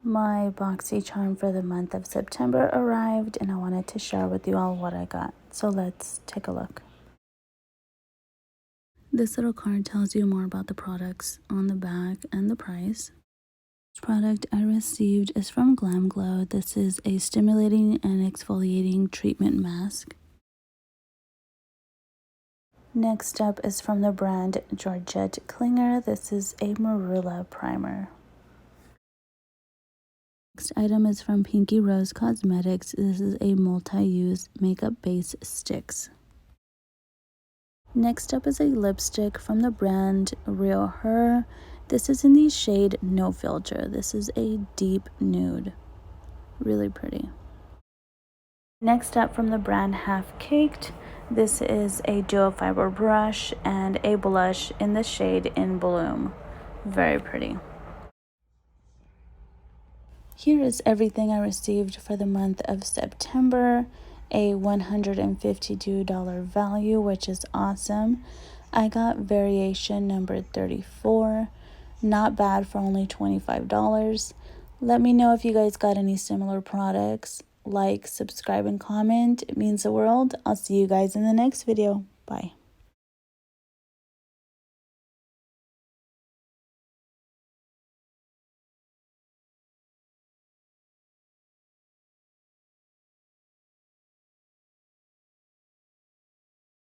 My BoxyCharm for the month of September arrived, and I wanted to share with you all what I got. So let's take a look. This little card tells you more about the products on the back and the price. This product I received is from Glam Glow. This is a stimulating and exfoliating treatment mask. Next up is from the brand Georgette Klinger. This is a Marula primer. Next item is from Pinky Rose Cosmetics. This is a multi-use makeup base sticks. Next up is a lipstick from the brand Real Her. This is in the shade No Filter. This is a deep nude. Really pretty. Next up from the brand Half Caked. This is a duo fiber brush and a blush in the shade In Bloom. Very pretty. Here is everything I received for the month of September. A $152 value, which is awesome. I got variation number 34. Not bad for only $25. Let me know if you guys got any similar products. Like, subscribe, and comment. It means the world. I'll see you guys in the next video. Bye.